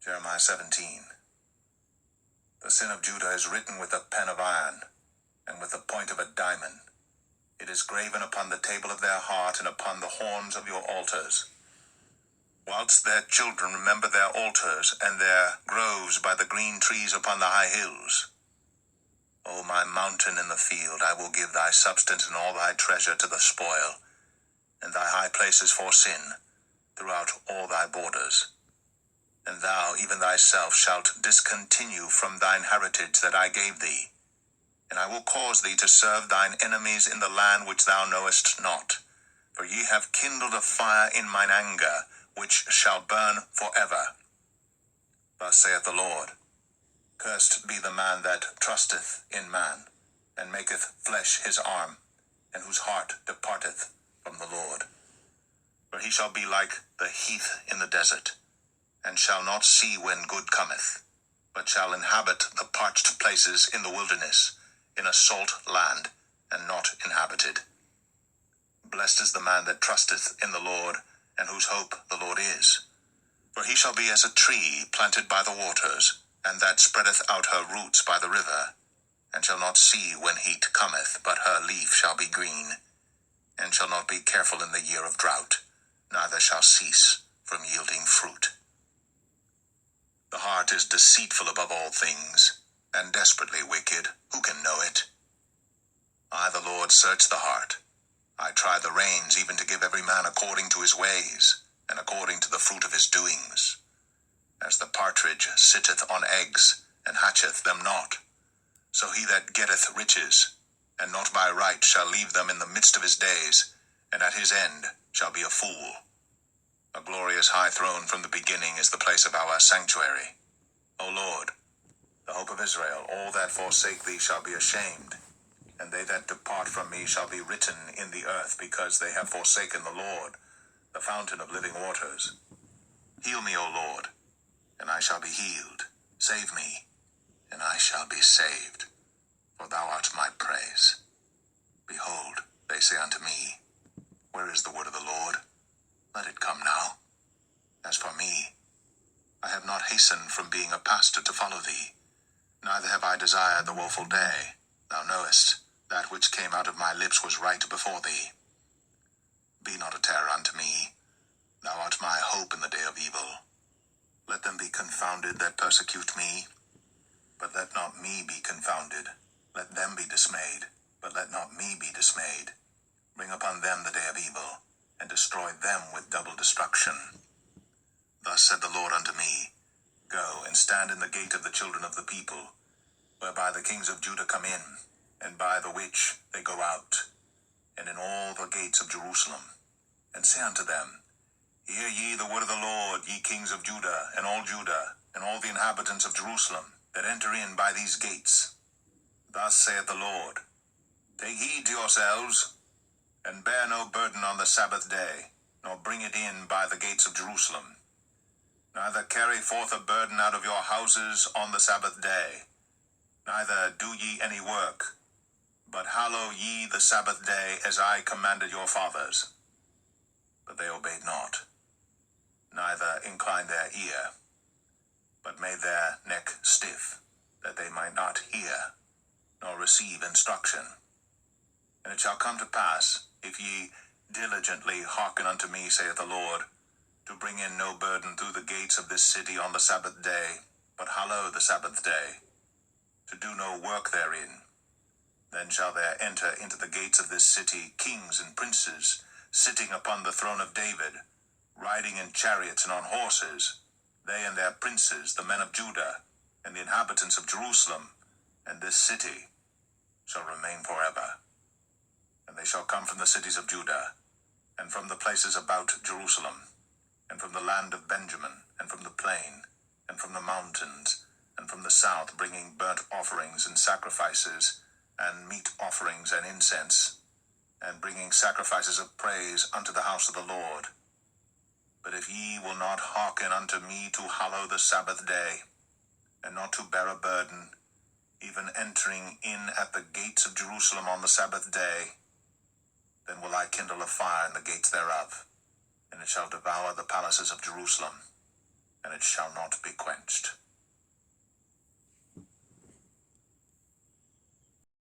Jeremiah 17. The sin of Judah is written with a pen of iron, and with the point of a diamond. It is graven upon the table of their heart, and upon the horns of your altars. Whilst their children remember their altars, and their groves by the green trees upon the high hills. O my mountain in the field, I will give thy substance and all thy treasure to the spoil, and thy high places for sin, throughout all thy borders. And thou, even thyself, shalt discontinue from thine heritage that I gave thee. And I will cause thee to serve thine enemies in the land which thou knowest not. For ye have kindled a fire in mine anger, which shall burn forever. Thus saith the Lord, Cursed be the man that trusteth in man, and maketh flesh his arm, and whose heart departeth from the Lord. For he shall be like the heath in the desert, and shall not see when good cometh, but shall inhabit the parched places in the wilderness, in a salt land, and not inhabited. Blessed is the man that trusteth in the Lord, and whose hope the Lord is. For he shall be as a tree planted by the waters, and that spreadeth out her roots by the river, and shall not see when heat cometh, but her leaf shall be green, and shall not be careful in the year of drought, neither shall cease from yielding fruit. The heart is deceitful above all things, and desperately wicked. Who can know it? I, the Lord, search the heart. I try the reins, even to give every man according to his ways, and according to the fruit of his doings. As the partridge sitteth on eggs, and hatcheth them not, so he that getteth riches, and not by right, shall leave them in the midst of his days, and at his end shall be a fool. A glorious high throne from the beginning is the place of our sanctuary. O Lord, the hope of Israel, all that forsake thee shall be ashamed, and they that depart from me shall be written in the earth, because they have forsaken the Lord, the fountain of living waters. Heal me, O Lord, and I shall be healed. Save me, and I shall be saved, for thou art my praise. Behold, they say unto me, Where is the word of the Lord? Let it come now. As for me, I have not hastened from being a pastor to follow thee, neither have I desired the woeful day. Thou knowest, that which came out of my lips was right before thee. Be not a terror unto me. Thou art my hope in the day of evil. Let them be confounded that persecute me, but let not me be confounded. Let them be dismayed, but let not me be dismayed. Bring upon them the day of evil, and destroy them with double destruction. Thus said the Lord unto me, Go and stand in the gate of the children of the people, whereby the kings of Judah come in, and by the which they go out, and in all the gates of Jerusalem, and say unto them, Hear ye the word of the Lord, ye kings of Judah, and all the inhabitants of Jerusalem, that enter in by these gates. Thus saith the Lord, Take heed to yourselves, and bear no burden on the Sabbath day, nor bring it in by the gates of Jerusalem. Neither carry forth a burden out of your houses on the Sabbath day, neither do ye any work, but hallow ye the Sabbath day as I commanded your fathers. But they obeyed not, neither inclined their ear, but made their neck stiff, that they might not hear, nor receive instruction. And it shall come to pass, if ye diligently hearken unto me, saith the Lord, to bring in no burden through the gates of this city on the Sabbath day, but hallow the Sabbath day, to do no work therein, then shall there enter into the gates of this city kings and princes, sitting upon the throne of David, riding in chariots and on horses, they and their princes, the men of Judah, and the inhabitants of Jerusalem, and this city shall remain forever. And they shall come from the cities of Judah, and from the places about Jerusalem, and from the land of Benjamin, and from the plain, and from the mountains, and from the south, bringing burnt offerings and sacrifices, and meat offerings and incense, and bringing sacrifices of praise unto the house of the Lord. But if ye will not hearken unto me to hallow the Sabbath day, and not to bear a burden, even entering in at the gates of Jerusalem on the Sabbath day, then will I kindle a fire in the gates thereof, and it shall devour the palaces of Jerusalem. and it shall not be quenched.